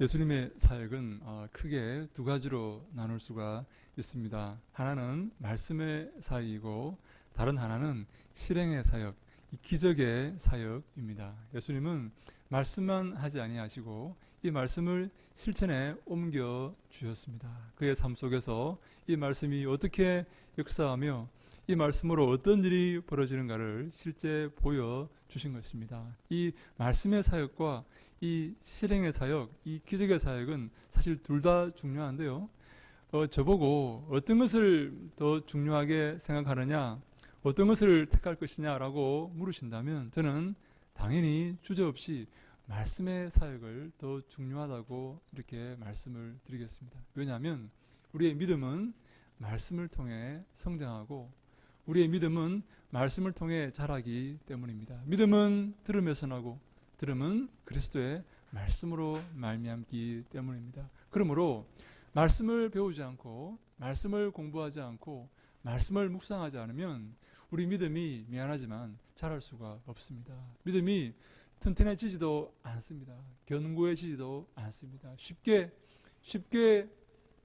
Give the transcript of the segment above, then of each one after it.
예수님의 사역은 크게 두 가지로 나눌 수가 있습니다. 하나는 말씀의 사역이고 다른 하나는 실행의 사역, 이 기적의 사역입니다. 예수님은 말씀만 하지 아니하시고 이 말씀을 실천에 옮겨 주셨습니다. 그의 삶 속에서 이 말씀이 어떻게 역사하며 이 말씀으로 어떤 일이 벌어지는가를 실제 보여주신 것입니다. 이 말씀의 사역과 이 실행의 사역, 이 기적의 사역은 사실 둘 다 중요한데요. 저보고 어떤 것을 더 중요하게 생각하느냐, 어떤 것을 택할 것이냐라고 물으신다면 저는 당연히 주저없이 말씀의 사역을 더 중요하다고 이렇게 말씀을 드리겠습니다. 왜냐하면 우리의 믿음은 말씀을 통해 성장하고 우리의 믿음은 말씀을 통해 자라기 때문입니다. 믿음은 들음에서 나고 들음은 그리스도의 말씀으로 말미암기 때문입니다. 그러므로 말씀을 배우지 않고 말씀을 공부하지 않고 말씀을 묵상하지 않으면 우리 믿음이 미안하지만 자랄 수가 없습니다. 믿음이 튼튼해지지도 않습니다. 견고해지지도 않습니다. 쉽게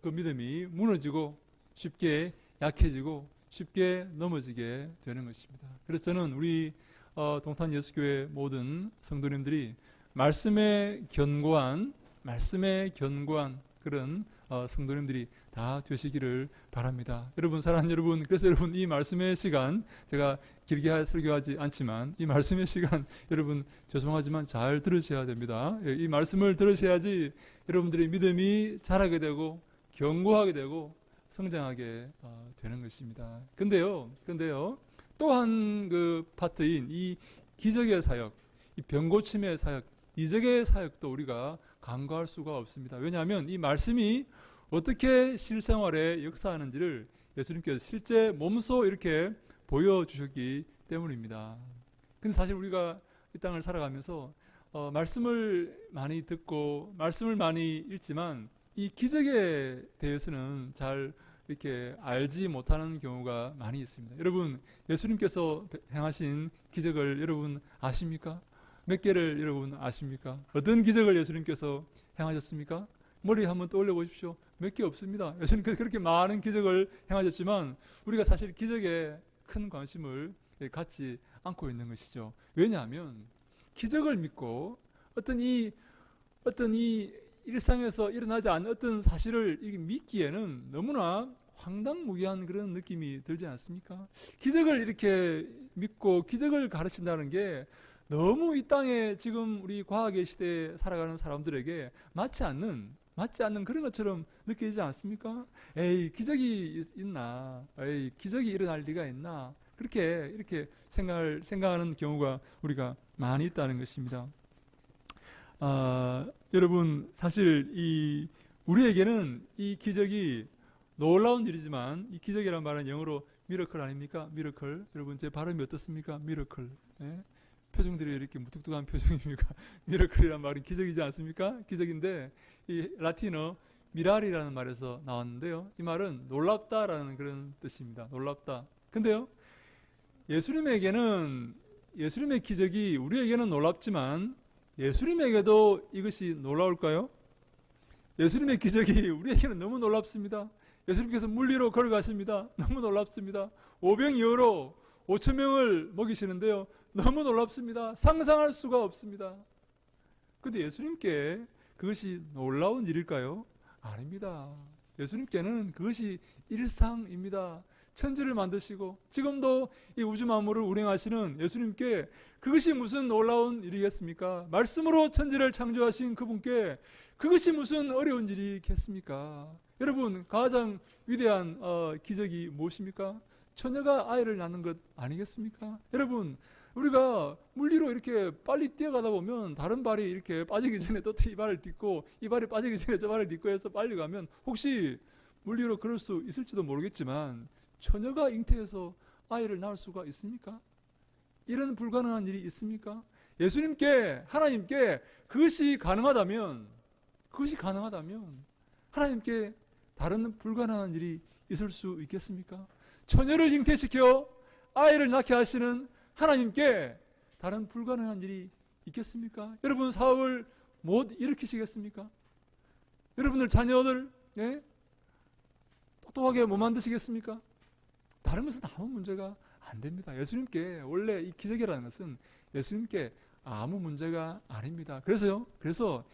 그 믿음이 무너지고 쉽게 약해지고 쉽게 넘어지게 되는 것입니다. 그래서 저는 우리 동탄 예수교회 모든 성도님들이 말씀에 견고한 그런 성도님들이 다 되시기를 바랍니다. 여러분, 사랑하는 여러분, 그래서 여러분 이 말씀의 시간, 제가 길게 설교하지 않지만 이 말씀의 시간 여러분 죄송하지만 잘 들으셔야 됩니다. 이 말씀을 들으셔야지 여러분들의 믿음이 자라게 되고 견고하게 되고 성장하게 되는 것입니다. 근데요, 또한 그 파트인 이 기적의 사역, 이 병고침의 사역, 이적의 사역도 우리가 간과할 수가 없습니다. 왜냐하면 이 말씀이 어떻게 실생활에 역사하는지를 예수님께서 실제 몸소 이렇게 보여주셨기 때문입니다. 근데 사실 우리가 이 땅을 살아가면서 말씀을 많이 듣고 말씀을 많이 읽지만 이 기적에 대해서는 잘 이렇게 알지 못하는 경우가 많이 있습니다. 여러분, 예수님께서 행하신 기적을 여러분 아십니까? 몇 개를 여러분 아십니까? 어떤 기적을 예수님께서 행하셨습니까? 머리 한번 떠올려 보십시오. 몇 개 없습니다. 예수님께서 그렇게 많은 기적을 행하셨지만 우리가 사실 기적에 큰 관심을 갖지 않고 있는 것이죠. 왜냐하면 기적을 믿고 어떤 이 일상에서 일어나지 않는 어떤 사실을 믿기에는 너무나 황당무계한 그런 느낌이 들지 않습니까? 기적을 이렇게 믿고 기적을 가르친다는 게 너무 이 땅에 지금 우리 과학의 시대에 살아가는 사람들에게 맞지 않는 그런 것처럼 느껴지지 않습니까? 에이, 기적이 있나? 에이, 기적이 일어날 리가 있나? 이렇게 생각하는 경우가 우리가 많이 있다는 것입니다. 여러분, 사실 우리에게는 이 기적이 놀라운 일이지만 이 기적이라는 말은 영어로 미러클 아닙니까? 미러클. 여러분, 제 발음이 어떻습니까? 미러클. 예? 표정들이 이렇게 무뚝뚝한 표정입니까? 미러클이라는 말은 기적이지 않습니까? 기적인데 이 라틴어 미랄이라는 말에서 나왔는데요. 이 말은 놀랍다라는 그런 뜻입니다. 놀랍다. 근데요, 예수님의 기적이 우리에게는 놀랍지만 예수님에게도 이것이 놀라울까요? 예수님의 기적이 우리에게는 너무 놀랍습니다. 예수님께서 물리로 걸어가십니다. 너무 놀랍습니다. 오병이어로 5,000명을 먹이시는데요. 너무 놀랍습니다. 상상할 수가 없습니다. 그런데 예수님께 그것이 놀라운 일일까요? 아닙니다. 예수님께는 그것이 일상입니다. 천지를 만드시고 지금도 이 우주 만물을 운행하시는 예수님께 그것이 무슨 놀라운 일이겠습니까? 말씀으로 천지를 창조하신 그분께 그것이 무슨 어려운 일이겠습니까? 여러분, 가장 위대한 기적이 무엇입니까? 처녀가 아이를 낳는 것 아니겠습니까? 여러분, 우리가 물리로 이렇게 빨리 뛰어가다 보면 다른 발이 이렇게 빠지기 전에 또 이 발을 딛고 이 발이 빠지기 전에 저 발을 딛고 해서 빨리 가면 혹시 물리로 그럴 수 있을지도 모르겠지만 처녀가 잉태해서 아이를 낳을 수가 있습니까? 이런 불가능한 일이 있습니까? 예수님께, 하나님께 그것이 가능하다면 하나님께 다른 불가능한 일이 있을 수 있겠습니까? 처녀를 잉태시켜 아이를 낳게 하시는 하나님께 다른 불가능한 일이 있겠습니까? 여러분, 사업을 못 일으키시겠습니까? 여러분들 자녀들 똑똑하게 못 만드시겠습니까? 다른 것은 아무 문제가 안 됩니다. 예수님께 원래 이 기적이라는 것은 예수님께 아무 문제가 아닙니다. 그래서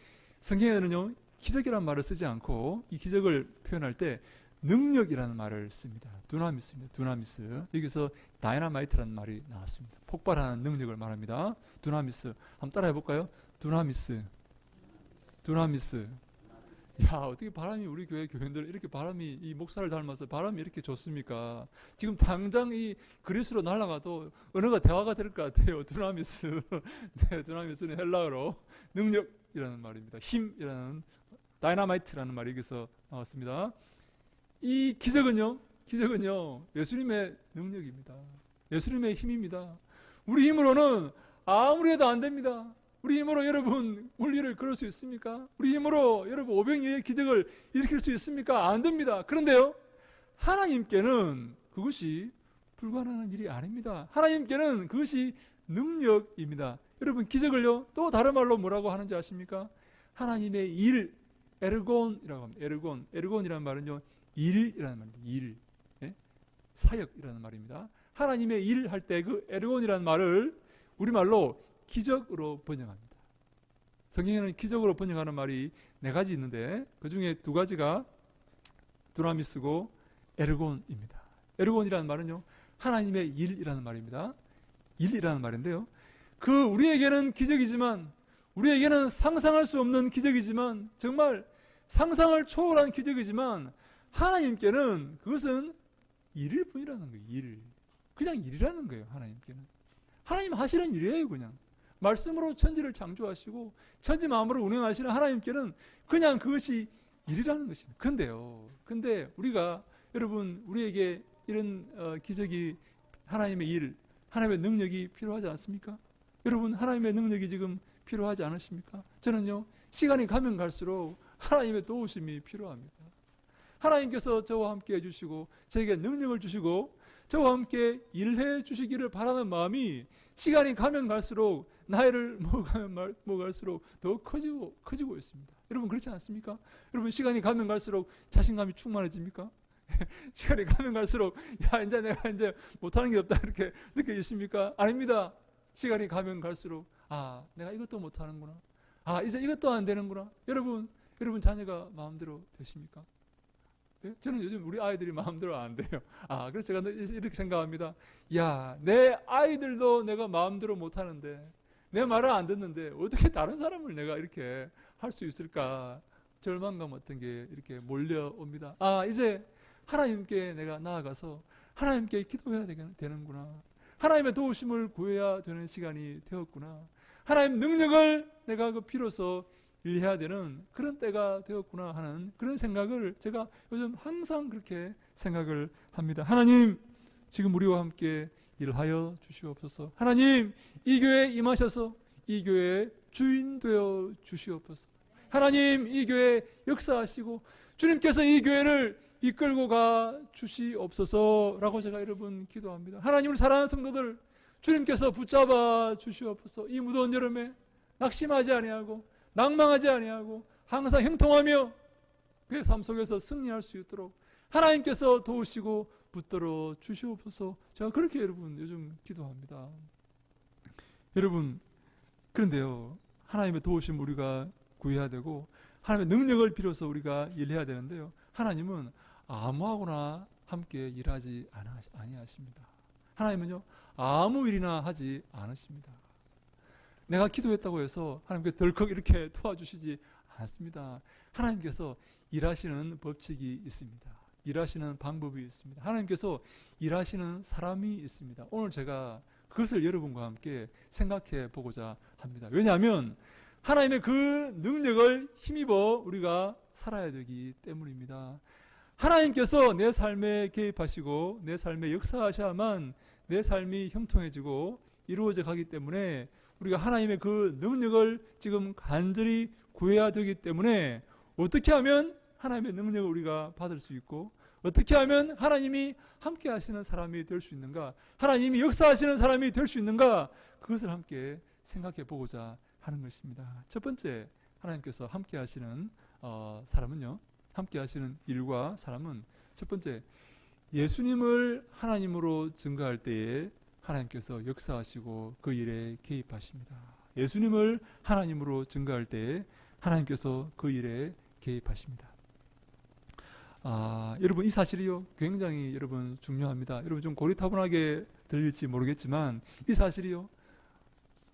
성경에는요 기적이라는 말을 쓰지 않고 이 기적을 표현할 때 능력이라는 말을 씁니다. 두나미스입니다. 두나미스. 여기서 다이나마이트라는 말이 나왔습니다. 폭발하는 능력을 말합니다. 두나미스. 한번 따라해 볼까요? 두나미스. 두나미스. 야, 어떻게 바람이 우리 교회 교인들 이렇게 바람이 이 목사를 닮아서 바람이 이렇게 좋습니까? 지금 당장 이 그리스로 날아가도 언어가 대화가 될 것 같아요. 두나미스. 네, 두나미스는 헬라어로 능력이라는 말입니다. 힘이라는 다이나마이트라는 말이 여기서 나왔습니다. 이 기적은요 예수님의 능력입니다. 예수님의 힘입니다. 우리 힘으로는 아무리 해도 안 됩니다. 우리 힘으로 여러분 물리를 걸을 수 있습니까? 우리 힘으로 여러분 오병이어의 기적을 일으킬 수 있습니까? 안 됩니다. 그런데요 하나님께는 그것이 불가능한 일이 아닙니다. 하나님께는 그것이 능력입니다. 여러분 기적을요 또 다른 말로 뭐라고 하는지 아십니까? 하나님의 일, 에르곤이라고 합니다. 에르곤이라는 말은요 일이라는 말입니다. 일, 사역이라는 말입니다. 하나님의 일 할 때 그 에르곤이라는 말을 우리말로 기적으로 번역합니다. 성경에는 기적으로 번역하는 말이 4가지 있는데 그 중에 2가지가 두나미스고 에르곤입니다. 에르곤이라는 말은요 하나님의 일이라는 말입니다. 일이라는 말인데요 그 우리에게는 기적이지만 우리에게는 상상할 수 없는 기적이지만 정말 상상을 초월한 기적이지만 하나님께는 그것은 일일 뿐이라는 거예요. 일. 그냥 일이라는 거예요. 하나님께는. 하나님 하시는 일이에요. 그냥. 말씀으로 천지를 창조하시고 천지 만물을 운행하시는 하나님께는 그냥 그것이 일이라는 것입니다. 근데 우리가 여러분 우리에게 이런 기적이 하나님의 일, 하나님의 능력이 필요하지 않습니까? 여러분 하나님의 능력이 지금 필요하지 않으십니까? 저는요 시간이 가면 갈수록 하나님의 도우심이 필요합니다. 하나님께서 저와 함께 해주시고 저에게 능력을 주시고 저와 함께 일해 주시기를 바라는 마음이 시간이 가면 갈수록 나이를 먹으면 먹을수록 더 커지고 있습니다. 여러분 그렇지 않습니까? 여러분 시간이 가면 갈수록 자신감이 충만해집니까? 시간이 가면 갈수록 이제 내가 못하는 게 없다 이렇게 느껴지십니까? 아닙니다. 시간이 가면 갈수록 내가 이것도 못하는구나. 이제 이것도 안 되는구나. 여러분 자녀가 마음대로 되십니까? 네? 저는 요즘 우리 아이들이 마음대로 안 돼요. 그래서 제가 이렇게 생각합니다. 내 아이들도 내가 마음대로 못하는데 내 말을 안 듣는데 어떻게 다른 사람을 내가 이렇게 할 수 있을까? 절망감 같은 게 이렇게 몰려옵니다. 이제 하나님께 내가 나아가서 하나님께 기도해야 되는구나. 하나님의 도우심을 구해야 되는 시간이 되었구나. 하나님 능력을 내가 그 비로소 일해야 되는 그런 때가 되었구나 하는 그런 생각을 제가 요즘 항상 그렇게 생각을 합니다. 하나님 지금 우리와 함께 일하여 주시옵소서. 하나님 이 교회에 임하셔서 이 교회의 주인 되어 주시옵소서. 하나님 이 교회에 역사하시고 주님께서 이 교회를 이끌고 가 주시옵소서라고 제가 여러분 기도합니다. 하나님을 사랑하는 성도들 주님께서 붙잡아 주시옵소서. 이 무더운 여름에 낙심하지 아니하고 낭망하지 아니하고 항상 형통하며 그의 삶 속에서 승리할 수 있도록 하나님께서 도우시고 붙들어 주시옵소서. 제가 그렇게 여러분 요즘 기도합니다. 여러분 그런데요 하나님의 도우심 우리가 구해야 되고 하나님의 능력을 빌어서 우리가 일해야 되는데요 하나님은 아무하고나 함께 일하지 아니하십니다. 하나님은요 아무 일이나 하지 않으십니다. 내가 기도했다고 해서 하나님께 덜컥 이렇게 도와주시지 않습니다. 하나님께서 일하시는 법칙이 있습니다. 일하시는 방법이 있습니다. 하나님께서 일하시는 사람이 있습니다. 오늘 제가 그것을 여러분과 함께 생각해 보고자 합니다. 왜냐하면 하나님의 그 능력을 힘입어 우리가 살아야 되기 때문입니다. 하나님께서 내 삶에 개입하시고 내 삶에 역사하셔야만 내 삶이 형통해지고 이루어져 가기 때문에 우리가 하나님의 그 능력을 지금 간절히 구해야 되기 때문에 어떻게 하면 하나님의 능력을 우리가 받을 수 있고 어떻게 하면 하나님이 함께 하시는 사람이 될 수 있는가, 하나님이 역사하시는 사람이 될 수 있는가, 그것을 함께 생각해 보고자 하는 것입니다. 첫 번째, 하나님께서 함께 하시는 사람은요, 함께 하시는 일과 사람은 첫 번째, 예수님을 하나님으로 증거할 때에 하나님께서 역사하시고 그 일에 개입하십니다. 예수님을 하나님으로 증거할 때에 하나님께서 그 일에 개입하십니다. 여러분, 이 사실이요, 굉장히 여러분 중요합니다. 여러분 좀 고리타분하게 들릴지 모르겠지만 이 사실이요,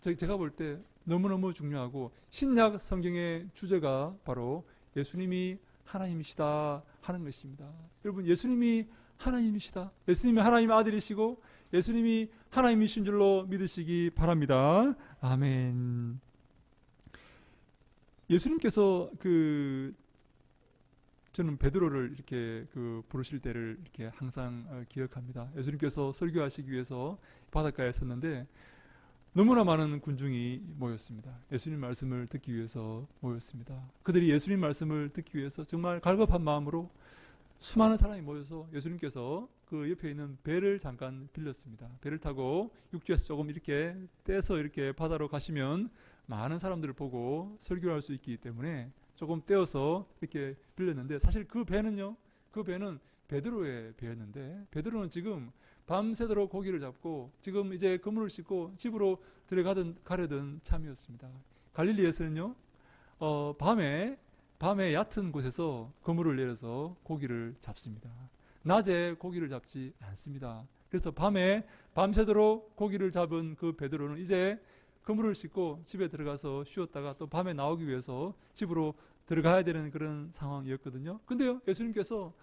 제가 볼 때 너무너무 중요하고, 신약 성경의 주제가 바로 예수님이 하나님이시다 하는 것입니다. 여러분, 예수님이 하나님이시다, 예수님이 하나님의 아들이시고 예수님이 하나님이신 줄로 믿으시기 바랍니다. 아멘. 예수님께서 저는 베드로를 이렇게 부르실 때를 이렇게 항상 기억합니다. 예수님께서 설교하시기 위해서 바닷가에 섰는데 너무나 많은 군중이 모였습니다. 예수님 말씀을 듣기 위해서 모였습니다. 그들이 예수님 말씀을 듣기 위해서 정말 갈급한 마음으로 수많은 사람이 모여서 예수님께서 그 옆에 있는 배를 잠깐 빌렸습니다. 배를 타고 육지에서 조금 이렇게 떼서 이렇게 바다로 가시면 많은 사람들을 보고 설교할 수 있기 때문에 조금 떼어서 이렇게 빌렸는데, 사실 그 배는 베드로의 배였는데, 베드로는 지금 밤새도록 고기를 잡고 지금 이제 그물을 싣고 집으로 가려던 참이었습니다. 갈릴리에서는요, 밤에 얕은 곳에서 그물을 내려서 고기를 잡습니다. 낮에 고기를 잡지 않습니다. 그래서 밤새도록 고기를 잡은 그 베드로는 이제 그물을 싣고 집에 들어가서 쉬었다가 또 밤에 나오기 위해서 집으로 들어가야 되는 그런 상황이었거든요. 근데요, 예수님께서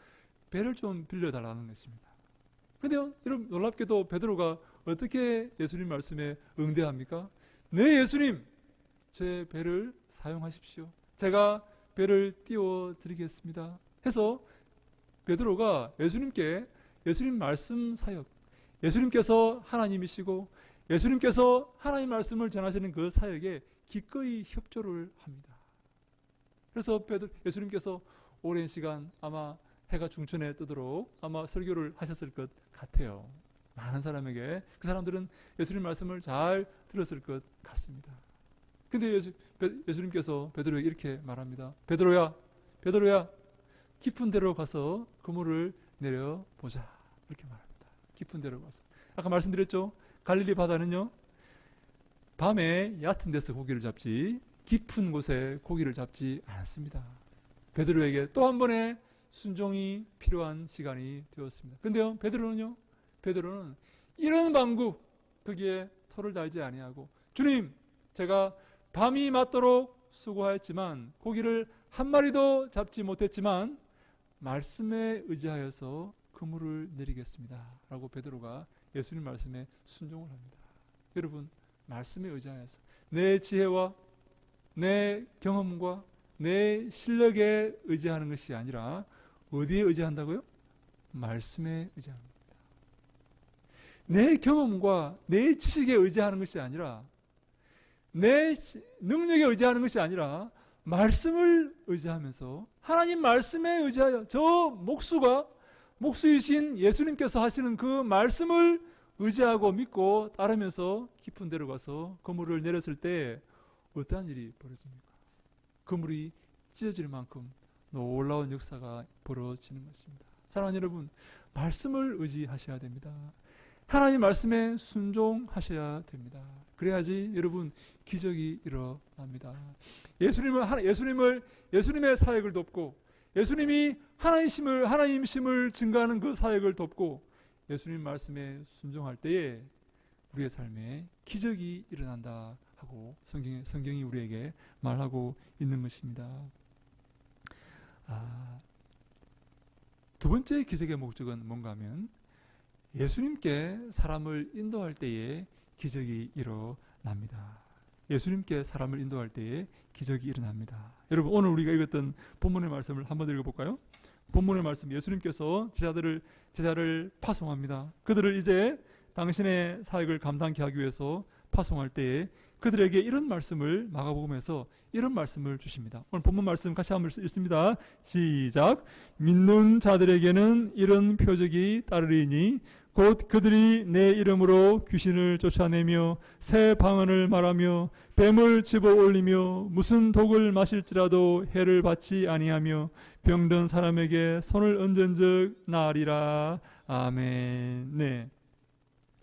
배를 좀 빌려달라는 것입니다. 근데요, 여러분, 놀랍게도 베드로가 어떻게 예수님 말씀에 응대합니까? 네, 예수님, 제 배를 사용하십시오. 제가 배를 띄워드리겠습니다 해서 베드로가 예수님 말씀 사역, 예수님께서 하나님이시고 예수님께서 하나님 말씀을 전하시는 그 사역에 기꺼이 협조를 합니다. 그래서 예수님께서 오랜 시간 아마 해가 중천에 뜨도록 아마 설교를 하셨을 것 같아요. 많은 사람에게, 그 사람들은 예수님 말씀을 잘 들었을 것 같습니다. 근데 예수님께서 베드로에게 이렇게 말합니다. 베드로야, 깊은 데로 가서 그물을 내려보자. 이렇게 말합니다. 깊은 데로 가서. 아까 말씀드렸죠? 갈릴리 바다는요, 밤에 얕은 데서 고기를 잡지 깊은 곳에 고기를 잡지 않습니다. 베드로에게 또 한 번의 순종이 필요한 시간이 되었습니다. 그런데요, 베드로는 이런 방구 거기에 토를 달지 아니하고, 주님, 제가 밤이 맞도록 수고하였지만 고기를 한 마리도 잡지 못했지만 말씀에 의지하여서 그물을 내리겠습니다 라고 베드로가 예수님 말씀에 순종을 합니다. 여러분, 말씀에 의지하여서 내 지혜와 내 경험과 내 실력에 의지하는 것이 아니라 어디에 의지한다고요? 말씀에 의지합니다. 내 경험과 내 지식에 의지하는 것이 아니라, 내 능력에 의지하는 것이 아니라 말씀을 의지하면서 하나님 말씀에 의지하여 저 목수이신 예수님께서 하시는 그 말씀을 의지하고 믿고 따르면서 깊은 데로 가서 그물을 내렸을 때 어떠한 일이 벌어집니까? 그물이 찢어질 만큼 놀라운 역사가 벌어지는 것입니다. 사랑하는 여러분, 말씀을 의지하셔야 됩니다. 하나님 말씀에 순종하셔야 됩니다. 그래야지 여러분 기적이 일어납니다. 예수님의 사역을 돕고 예수님이 하나님심을 증거하는 그 사역을 돕고 예수님 말씀에 순종할 때에 우리의 삶에 기적이 일어난다 하고 성경이 우리에게 말하고 있는 것입니다. 두 번째 기적의 목적은 뭔가 하면 예수님께 사람을 인도할 때에 기적이 일어납니다. 예수님께 사람을 인도할 때에 기적이 일어납니다. 여러분, 오늘 우리가 읽었던 본문의 말씀을 한번 읽어볼까요? 본문의 말씀, 예수님께서 제자를 파송합니다. 그들을 이제 당신의 사역을 감당케 하기 위해서 파송할 때에 그들에게 이런 말씀을, 마가복음에서 이런 말씀을 주십니다. 오늘 본문 말씀 같이 한번 읽습니다. 시작. 믿는 자들에게는 이런 표적이 따르리니 곧 그들이 내 이름으로 귀신을 쫓아내며 새 방언을 말하며 뱀을 집어 올리며 무슨 독을 마실지라도 해를 받지 아니하며 병든 사람에게 손을 얹은 적 나으리라. 아멘. 네.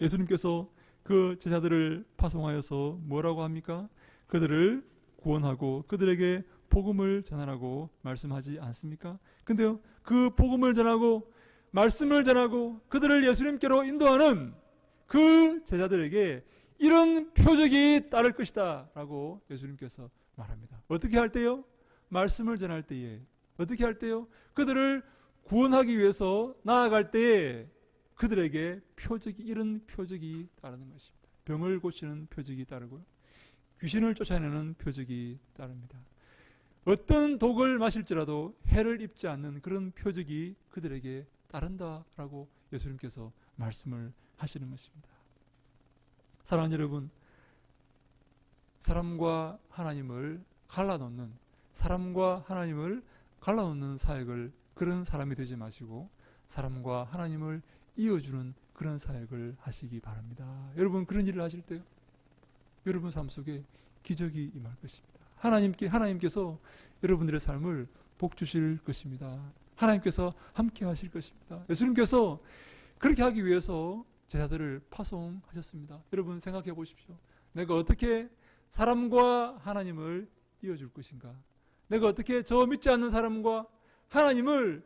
예수님께서 그 제자들을 파송하여서 뭐라고 합니까? 그들을 구원하고 그들에게 복음을 전하라고 말씀하지 않습니까? 근데요, 그 복음을 전하고 말씀을 전하고 그들을 예수님께로 인도하는 그 제자들에게 이런 표적이 따를 것이다 라고 예수님께서 말합니다. 어떻게 할 때요? 말씀을 전할 때에. 어떻게 할 때요? 그들을 구원하기 위해서 나아갈 때에 그들에게 표적이, 이런 표적이 따르는 것입니다. 병을 고치는 표적이 따르고요, 귀신을 쫓아내는 표적이 따릅니다. 어떤 독을 마실지라도 해를 입지 않는 그런 표적이 그들에게 따른다라고 예수님께서 말씀을 하시는 것입니다. 사랑하는 여러분, 사람과 하나님을 갈라놓는, 사람과 하나님을 갈라놓는 사역을, 그런 사람이 되지 마시고 사람과 하나님을 이어주는 그런 사역을 하시기 바랍니다. 여러분, 그런 일을 하실 때요, 여러분 삶 속에 기적이 임할 것입니다. 하나님께서 여러분들의 삶을 복 주실 것입니다. 하나님께서 함께 하실 것입니다. 예수님께서 그렇게 하기 위해서 제자들을 파송하셨습니다. 여러분 생각해 보십시오. 내가 어떻게 사람과 하나님을 이어줄 것인가? 내가 어떻게 저 믿지 않는 사람과 하나님을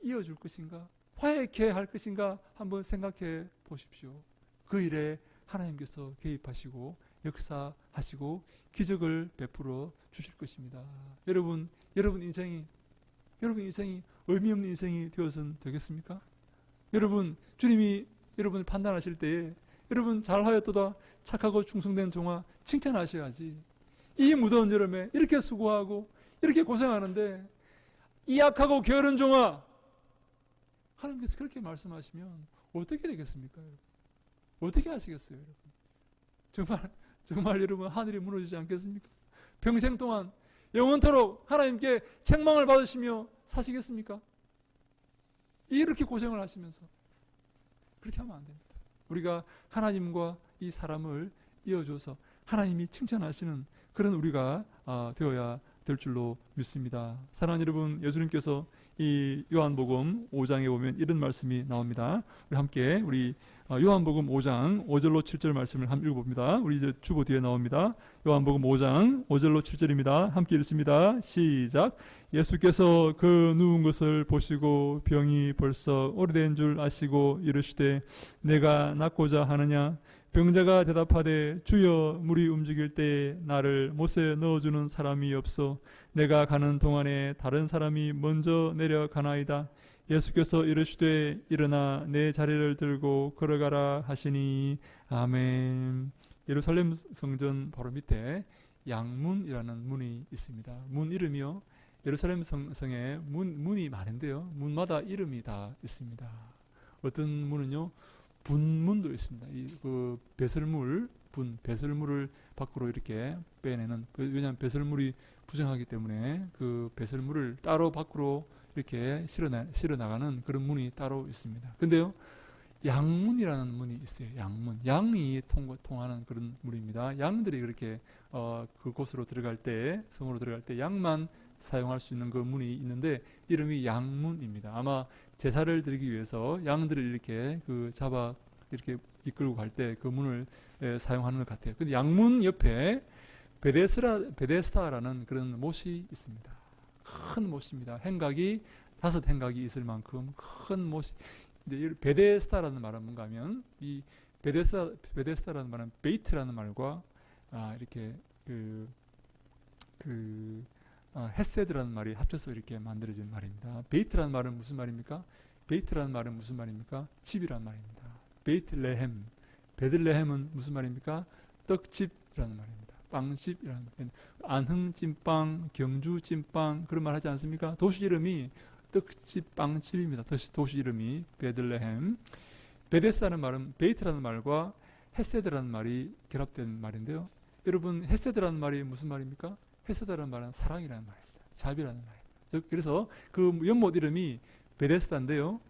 이어줄 것인가? 화해케 할 것인가? 한번 생각해 보십시오. 그 일에 하나님께서 개입하시고 역사하시고 기적을 베풀어 주실 것입니다. 여러분 인생이 의미 없는 인생이 되어서는 되겠습니까? 여러분, 주님이 여러분을 판단하실 때에 여러분 잘하였도다, 착하고 충성된 종아, 칭찬하셔야지. 이 무더운 여름에 이렇게 수고하고 이렇게 고생하는데 이 약하고 게으른 종아, 하나님께서 그렇게 말씀하시면 어떻게 되겠습니까? 여러분? 어떻게 하시겠어요? 여러분? 정말 여러분, 하늘이 무너지지 않겠습니까? 평생 동안 영원토록 하나님께 책망을 받으시며 사시겠습니까? 이렇게 고생을 하시면서 그렇게 하면 안 됩니다. 우리가 하나님과 이 사람을 이어줘서 하나님이 칭찬하시는 그런 우리가 되어야 될 줄로 믿습니다. 사랑하는 여러분, 예수님께서 이 요한복음 5장에 보면 이런 말씀이 나옵니다. 우리 함께 요한복음 5장 5절로 7절 말씀을 한번 읽어봅니다. 우리 이제 주보 뒤에 나옵니다. 요한복음 5장 5절로 7절입니다. 함께 읽습니다. 시작. 예수께서 그 누운 것을 보시고 병이 벌써 오래된 줄 아시고 이르시되 내가 낫고자 하느냐? 병자가 대답하되 주여, 물이 움직일 때에 나를 못에 넣어주는 사람이 없어 내가 가는 동안에 다른 사람이 먼저 내려가나이다. 예수께서 이르시되 일어나 내 자리를 들고 걸어가라 하시니. 아멘. 예루살렘 성전 바로 밑에 양문이라는 문이 있습니다. 문 이름이요, 예루살렘 성에 문이 많은데요, 문마다 이름이 다 있습니다. 어떤 문은요, 분문도 있습니다. 그 배설물을 밖으로 이렇게 빼내는, 왜냐하면 배설물이 부정하기 때문에 그 배설물을 따로 밖으로 이렇게 실어 나가는 그런 문이 따로 있습니다. 근데요, 양문이라는 문이 있어요. 양문, 양이 통하는 그런 문입니다. 양들이 그렇게 그곳으로 들어갈 때, 성으로 들어갈 때 양만 사용할 수 있는 그 문이 있는데 이름이 양문입니다. 아마 제사를 드리기 위해서 양들을 이렇게 이렇게 이끌고 갈 때 그 문을 사용하는 것 같아요. 근데 양문 옆에 베데스다라는 그런 못이 있습니다. 큰 못입니다. 5행각이 있을 만큼 큰 못이. 근데 베데스다라는 말은 뭔가 하면, 이 베데스다라는 말은 베이트라는 말과 이렇게 헤세드라는 말이 합쳐서 이렇게 만들어진 말입니다. 베이트라는 말은 무슨 말입니까? 집이라는 말입니다. 베들레헴은 무슨 말입니까? 떡집이라는 말입니다. 빵집이라는 말입니다. 안흥찐빵, 경주찐빵, 그런 말 하지 않습니까? 도시 이름이 떡집, 빵집입니다. 도시 이름이 베들레헴. 베데스다는 말은 베이트라는 말과 헤세드라는 말이 결합된 말인데요. 여러분, 헤세드라는 말이 무슨 말입니까? 헤세드라는 말은 사랑이라는 말입니다. 자비라는 말입니다. 그래서 그 연못 이름이 베데스다인데요,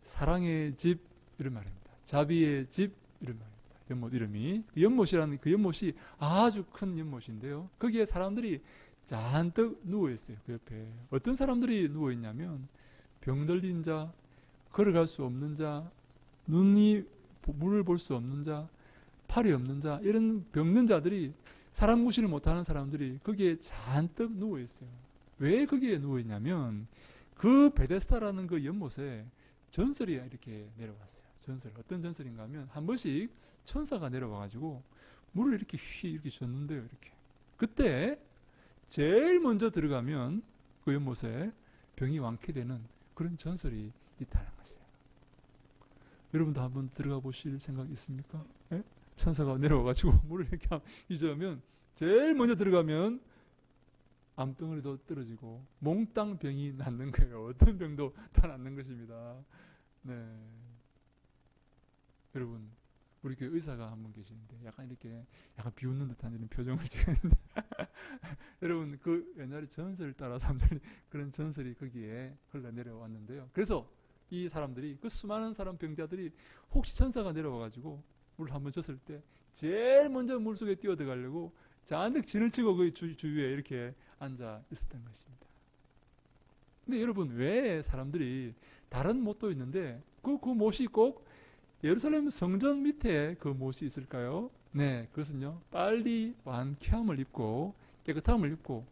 사랑의 집, 이런 말입니다. 자비의 집 이런 말입니다. 연못 이름이 연못이라는 그 연못이 아주 큰 연못인데요. 거기에 사람들이 잔뜩 누워 있어요. 그 옆에 어떤 사람들이 누워 있냐면 병들린 자, 걸어갈 수 없는 자, 눈이 물을 볼 수 없는 자, 팔이 없는 자, 이런 병든 자들이 사람 구실을 못하는 사람들이 거기에 잔뜩 누워 있어요. 왜 거기에 누워 있냐면 그 베데스다라는 그 연못에 전설이 이렇게 내려왔어요. 전설 어떤 전설인가 하면 한 번씩 천사가 내려와가지고 물을 이렇게 이렇게 줬는데요. 이렇게 그때 제일 먼저 들어가면 그 연못에 병이 완쾌되는 그런 전설이 있다는 것이에요. 여러분도 한번 들어가 보실 생각 있습니까? 예? 천사가 내려와가지고 물을 이렇게 잊으면 제일 먼저 들어가면 암덩어리도 떨어지고 몽땅 병이 낫는 거예요. 어떤 병도 다 낫는 것입니다. 네. 여러분, 우리 교회 의사가 한 분 계시는데 약간 이렇게 약간 비웃는 듯한 이런 표정을 지었는데 여러분 그 옛날에 전설을 따라 삼절이 그런 전설이 거기에 흘러내려왔는데요. 그래서 이 사람들이 그 수많은 사람 병자들이 혹시 천사가 내려와가지고 물을 한번 줬을 때 제일 먼저 물속에 뛰어들어가려고 잔뜩 진을 치고 그 주위에 이렇게 앉아 있었던 것입니다. 근데 여러분 왜 사람들이 다른 못도 있는데 그 못이 꼭 예루살렘 성전 밑에 그 못이 있을까요? 네, 그것은요 빨리 완쾌함을 입고 깨끗함을 입고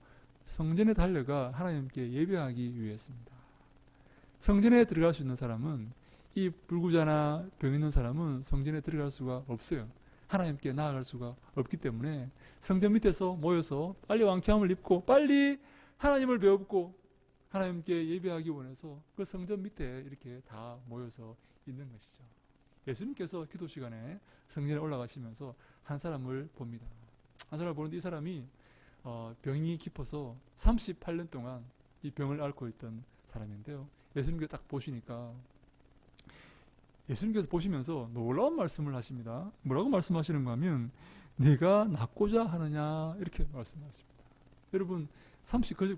성전에 달려가 하나님께 예배하기 위해서입니다. 성전에 들어갈 수 있는 사람은 이 불구자나 병 있는 사람은 성전에 들어갈 수가 없어요. 하나님께 나아갈 수가 없기 때문에 성전 밑에서 모여서 빨리 완쾌함을 입고 빨리 하나님을 배우고 하나님께 예배하기 원해서 그 성전 밑에 이렇게 다 모여서 있는 것이죠. 예수님께서 기도 시간에 성전에 올라가시면서 한 사람을 봅니다. 한 사람을 보는데 이 사람이 병이 깊어서 38년 동안 이 병을 앓고 있던 사람인데요. 예수님께서 딱 보시니까 예수님께서 보시면서 놀라운 말씀을 하십니다. 뭐라고 말씀하시는가 하면 네가 낫고자 하느냐 이렇게 말씀하십니다. 여러분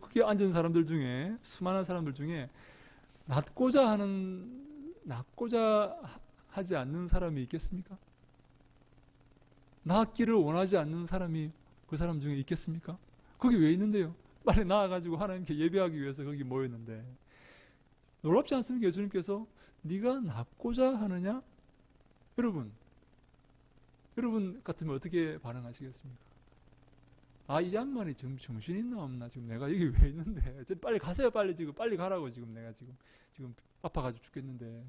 거기에 앉은 사람들 중에 수많은 사람들 중에 낫고자 하지 않는 사람이 있겠습니까? 낫기를 원하지 않는 사람이 그 사람 중에 있겠습니까? 거기 왜 있는데요? 빨리 나와가지고 하나님께 예배하기 위해서 거기 모였는데 놀랍지 않습니까? 예수님께서 네가 낫고자 하느냐? 여러분 같으면 어떻게 반응하시겠습니까? 이 양반이 지금 정신 있나 없나? 지금 내가 여기 왜 있는데? 빨리 가세요, 빨리 지금 빨리 가라고 지금 내가 지금 아파가지고 죽겠는데.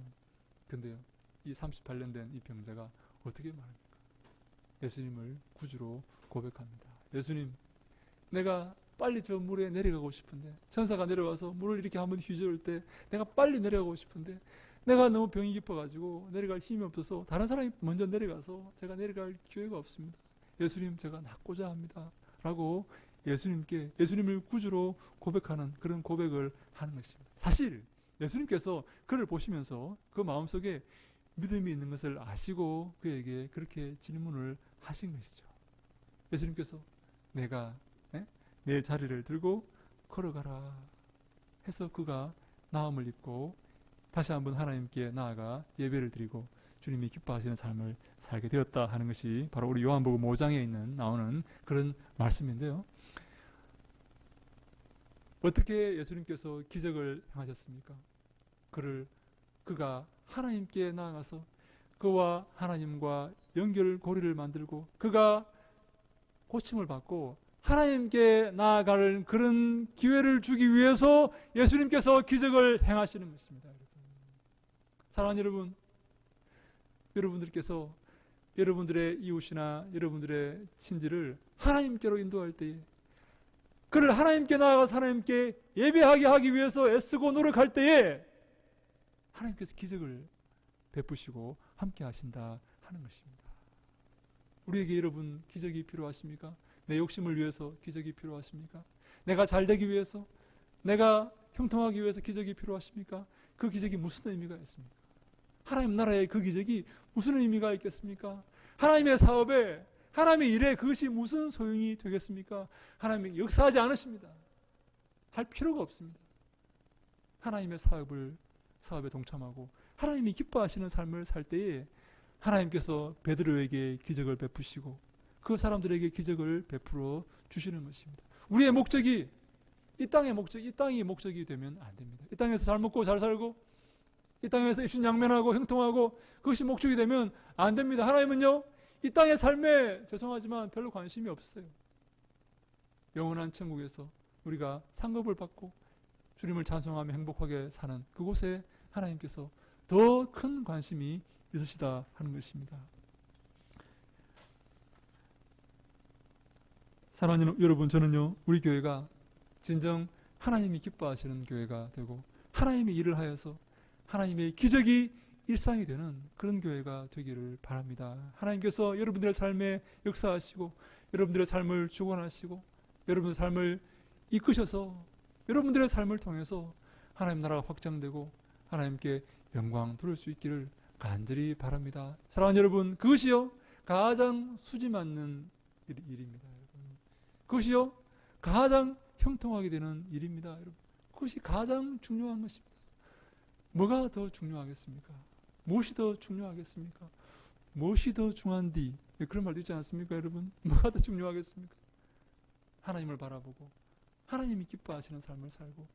근데요, 이 38년 된 이 병자가 어떻게 말합니까? 예수님을 구주로 고백합니다. 예수님, 내가 빨리 저 물에 내려가고 싶은데 천사가 내려와서 물을 이렇게 한번 휘저을 때 내가 빨리 내려가고 싶은데 내가 너무 병이 깊어가지고 내려갈 힘이 없어서 다른 사람이 먼저 내려가서 제가 내려갈 기회가 없습니다. 예수님, 제가 낫고자 합니다. 라고 예수님을 구주로 고백하는 그런 고백을 하는 것입니다. 사실 예수님께서 그를 보시면서 그 마음속에 믿음이 있는 것을 아시고 그에게 그렇게 질문을 하신 것이죠. 예수님께서 내가 내 자리를 들고 걸어가라 해서 그가 나음을 입고 다시 한번 하나님께 나아가 예배를 드리고 주님이 기뻐하시는 삶을 살게 되었다 하는 것이 바로 우리 요한복음 5장에 나오는 그런 말씀인데요. 어떻게 예수님께서 기적을 행하셨습니까? 그가 하나님께 나아가서 그와 하나님과 연결고리를 만들고 그가 고침을 받고 하나님께 나아가는 그런 기회를 주기 위해서 예수님께서 기적을 행하시는 것입니다. 사랑하는 여러분, 여러분들께서 여러분들의 이웃이나 여러분들의 친지를 하나님께로 인도할 때에 그를 하나님께 나아가서 하나님께 예배하게 하기 위해서 애쓰고 노력할 때에 하나님께서 기적을 베푸시고 함께 하신다 하는 것입니다. 우리에게 여러분 기적이 필요하십니까? 내 욕심을 위해서 기적이 필요하십니까? 내가 잘 되기 위해서, 내가 형통하기 위해서 기적이 필요하십니까? 그 기적이 무슨 의미가 있습니까? 하나님 나라의 그 기적이 무슨 의미가 있겠습니까? 하나님의 사업에, 하나님의 일에 그것이 무슨 소용이 되겠습니까? 하나님이 역사하지 않으십니다. 할 필요가 없습니다. 하나님의 사업에 동참하고 하나님이 기뻐하시는 삶을 살 때에 하나님께서 베드로에게 기적을 베푸시고 그 사람들에게 기적을 베풀어 주시는 것입니다. 우리의 목적이 이 땅이 목적이 되면 안 됩니다. 이 땅에서 잘 먹고 잘 살고 이 땅에서 입신양면하고 형통하고 그것이 목적이 되면 안 됩니다. 하나님은요, 이 땅의 삶에 죄송하지만 별로 관심이 없어요. 영원한 천국에서 우리가 상급을 받고 주님을 찬송하며 행복하게 사는 그곳에 하나님께서 더 큰 관심이 있으시다 하는 것입니다. 사랑하는 여러분, 저는요, 우리 교회가 진정 하나님이 기뻐하시는 교회가 되고 하나님의 일을 하여서 하나님의 기적이 일상이 되는 그런 교회가 되기를 바랍니다. 하나님께서 여러분들의 삶에 역사하시고 여러분들의 삶을 주관하시고 여러분의 삶을 이끄셔서 여러분들의 삶을 통해서 하나님 나라가 확장되고 하나님께 영광 돌릴 수 있기를 간절히 바랍니다. 사랑하는 여러분, 그것이요 가장 수지 맞는 일입니다. 그것이요 가장 형통하게 되는 일입니다. 여러분, 그것이 가장 중요한 것입니다. 뭐가 더 중요하겠습니까? 무엇이 더 중요하겠습니까? 무엇이 더 중요한디? 그런 말도 있지 않습니까, 여러분? 뭐가 더 중요하겠습니까? 하나님을 바라보고 하나님이 기뻐하시는 삶을 살고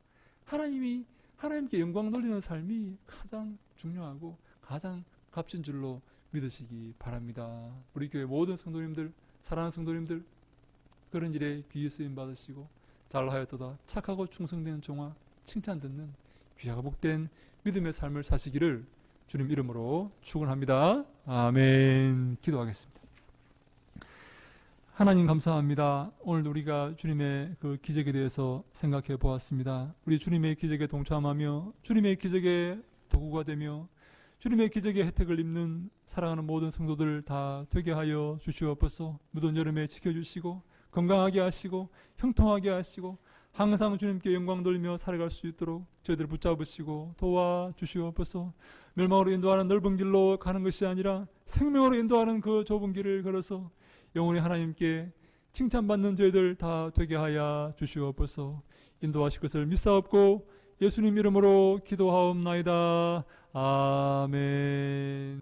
하나님께 영광 돌리는 삶이 가장 중요하고 가장 값진 줄로 믿으시기 바랍니다. 우리 교회 모든 성도님들, 사랑하는 성도님들, 그런 일에 귀히 쓰임 받으시고 잘하였도다 착하고 충성되는 종아 칭찬 듣는 귀하고 복된 믿음의 삶을 사시기를 주님 이름으로 축원합니다. 아멘. 기도하겠습니다. 하나님 감사합니다. 오늘 우리가 주님의 그 기적에 대해서 생각해 보았습니다. 우리 주님의 기적에 동참하며 주님의 기적의 도구가 되며 주님의 기적의 혜택을 입는 사랑하는 모든 성도들 다 되게 하여 주시옵소서. 무더운 여름에 지켜주시고 건강하게 하시고 형통하게 하시고 항상 주님께 영광 돌리며 살아갈 수 있도록 저희들을 붙잡으시고 도와주시옵소서. 멸망으로 인도하는 넓은 길로 가는 것이 아니라 생명으로 인도하는 그 좁은 길을 걸어서 영원히 하나님께 칭찬받는 저희들 다 되게 하여 주시옵소서. 인도하실 것을 믿사옵고 예수님 이름으로 기도하옵나이다. 아멘.